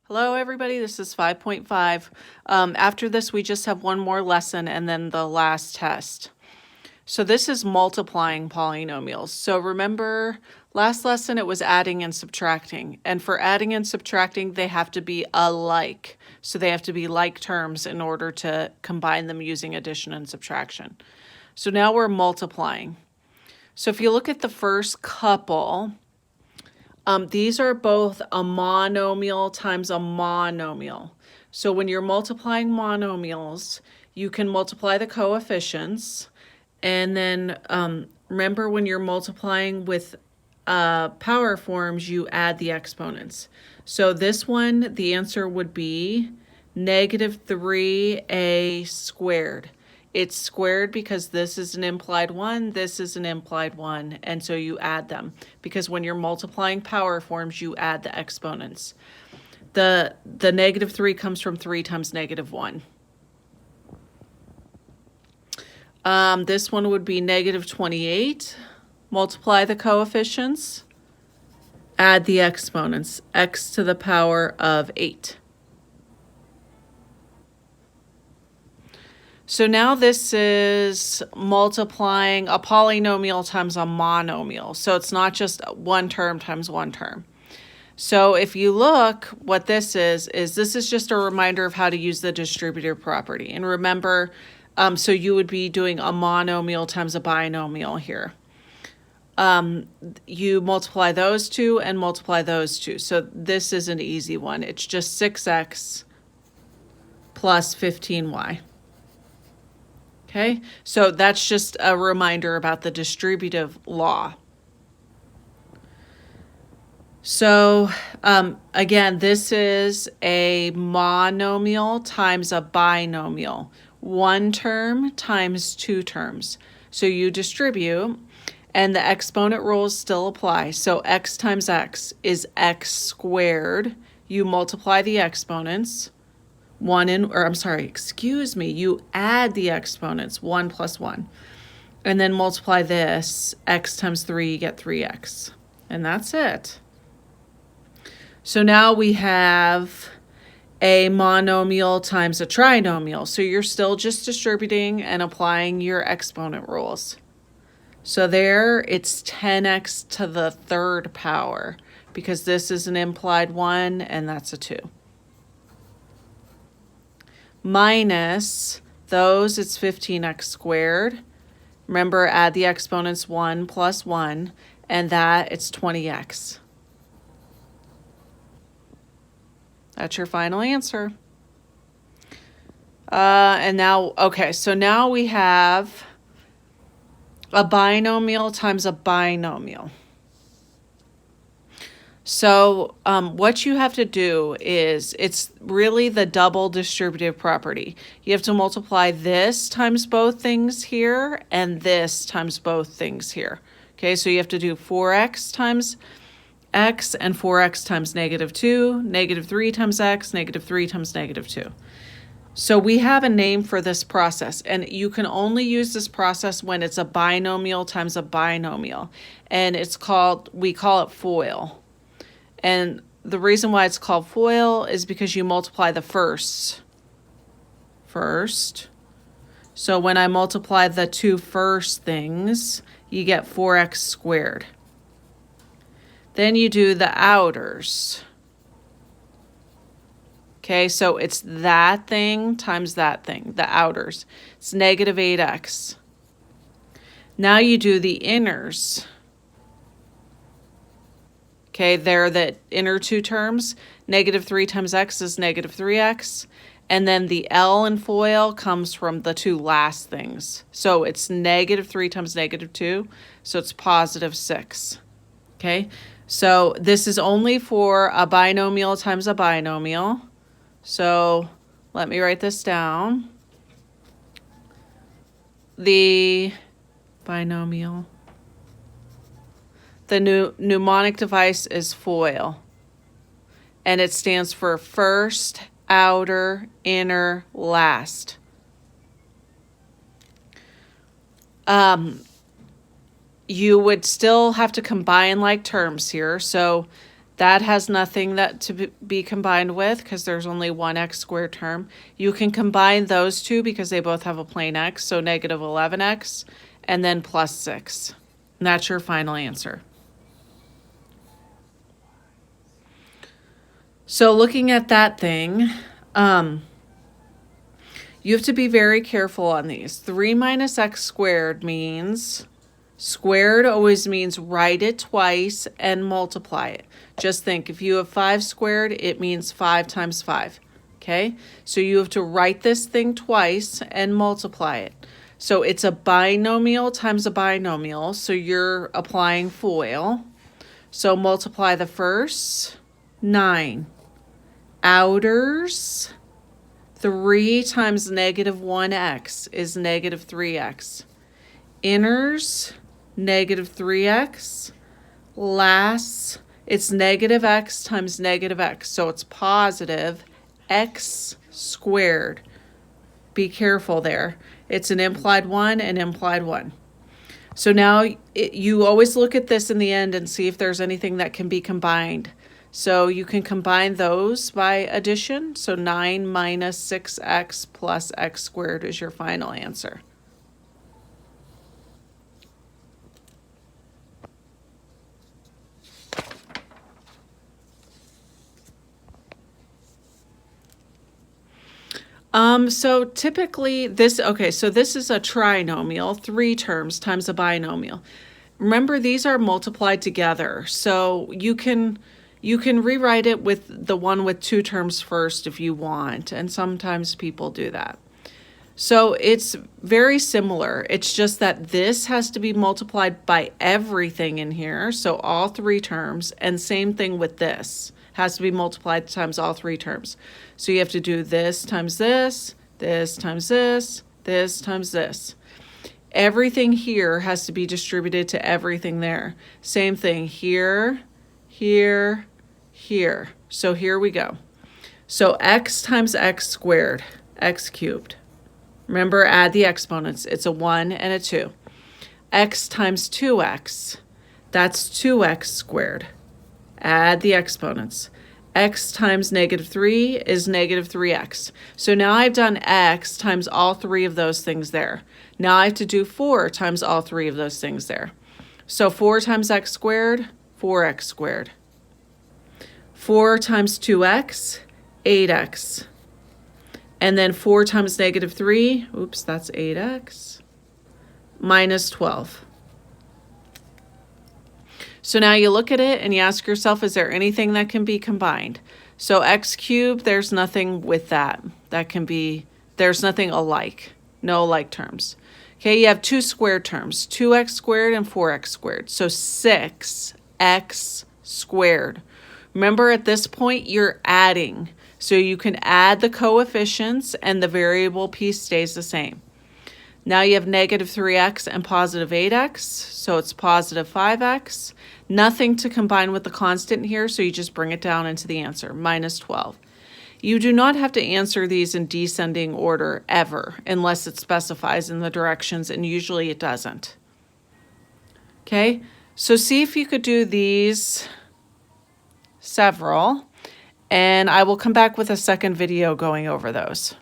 Hello, everybody. This is 5.5. After this, we just have one more lesson and then the last test. So this is multiplying polynomials. So remember, last lesson it was adding and subtracting. And for adding and subtracting, they have to be alike. So they have to be like terms in order to combine them using addition and subtraction. So now we're multiplying. So if you look at the first couple, these are both a monomial times a monomial. So when you're multiplying monomials, you can multiply the coefficients. And then remember, when you're multiplying with power forms, you add the exponents. So this one, the answer would be negative 3a squared. It's squared because this is an implied 1, this is an implied 1, and so you add them. Because when you're multiplying power forms, you add the exponents. The negative 3 comes from 3 times negative 1. This one would be negative 28. Multiply the coefficients, add the exponents, x to the power of 8. So now this is multiplying a polynomial times a monomial. So it's not just one term times one term. So if you look, what this is this is just a reminder of how to use the distributive property. And remember, so you would be doing a monomial times a binomial here. You multiply those two and multiply those two. So this is an easy one. It's just 6x plus 15y. Okay, so that's just a reminder about the distributive law. So again, this is a monomial times a binomial. One term times two terms. So you distribute, and the exponent rules still apply. So x times x is x squared. You multiply the exponents. You add the exponents, 1 plus 1. And then multiply this, x times 3, you get 3x. And that's it. So now we have a monomial times a trinomial. So you're still just distributing and applying your exponent rules. So there, it's 10x to the third power, because this is an implied 1 and that's a 2. Minus those, it's 15x squared. Remember, add the exponents 1 plus 1, and that it's 20x. That's your final answer. And now, okay, so now we have a binomial times a binomial. So what you have to do is, it's really the double distributive property. You have to multiply this times both things here and this times both things here. Okay, so you have to do 4x times x and 4x times negative 2, negative 3 times x, negative 3 times negative 2. So we have a name for this process, and you can only use this process when it's a binomial times a binomial. And we call it FOIL. And the reason why it's called FOIL is because you multiply the firsts first. So when I multiply the two first things, you get 4x squared. Then you do the outers. Okay, so it's that thing times that thing, the outers. It's negative 8x. Now you do the inners. Okay, they're the inner two terms. Negative 3 times x is negative 3x. And then the L in FOIL comes from the two last things. So it's negative 3 times negative 2. So it's positive 6. Okay, so this is only for a binomial times a binomial. So let me write this down. The binomial. The mnemonic device is FOIL, and it stands for first, outer, inner, last. You would still have to combine like terms here. So That has nothing that to be combined with because there's only one x squared term. You can combine those two because they both have a plain x, so negative 11x, and then plus 6. And that's your final answer. So looking at that thing, you have to be very careful on these. 3 minus x squared means, squared always means write it twice and multiply it. Just think, if you have 5 squared, it means 5 times 5, okay? So you have to write this thing twice and multiply it. So it's a binomial times a binomial, so you're applying FOIL. So multiply the first, 9. Outers, 3 times negative 1x is negative 3x. Inners, negative 3x. Lasts, it's negative x times negative x, so it's positive x squared. Be careful there. It's an implied 1 and implied 1. So now you always look at this in the end and see if there's anything that can be combined. So you can combine those by addition. So 9 minus 6x plus x squared is your final answer. So typically so this is a trinomial, 3 terms times a binomial. Remember, these are multiplied together. So you can rewrite it with the one with 2 terms first if you want, and sometimes people do that. So it's very similar. It's just that this has to be multiplied by everything in here, so all 3 terms, and same thing with this. Has to be multiplied times all 3 terms. So you have to do this times this, this times this, this times this. Everything here has to be distributed to everything there. Same thing here, here, here. So here we go. So x times x squared, x cubed. Remember, add the exponents. It's a 1 and a 2. X times 2x, that's 2x squared. Add the exponents. X times negative 3 is negative 3x. So now I've done x times all 3 of those things there. Now I have to do 4 times all 3 of those things there. So 4 times x squared, 4x squared. 4 times 2x, 8x. And then 4 times negative 3, oops, that's 8x, minus 12. So now you look at it and you ask yourself, is there anything that can be combined? So x cubed, there's nothing with that. There's nothing alike, no alike terms. Okay, you have 2 squared terms, 2x squared and 4x squared. So 6x squared. Remember, at this point, you're adding. So you can add the coefficients and the variable piece stays the same. Now you have negative 3x and positive 8x, so it's positive 5x. Nothing to combine with the constant here, so you just bring it down into the answer, minus 12. You do not have to answer these in descending order ever, unless it specifies in the directions, and usually it doesn't. Okay, so see if you could do these several, and I will come back with a second video going over those.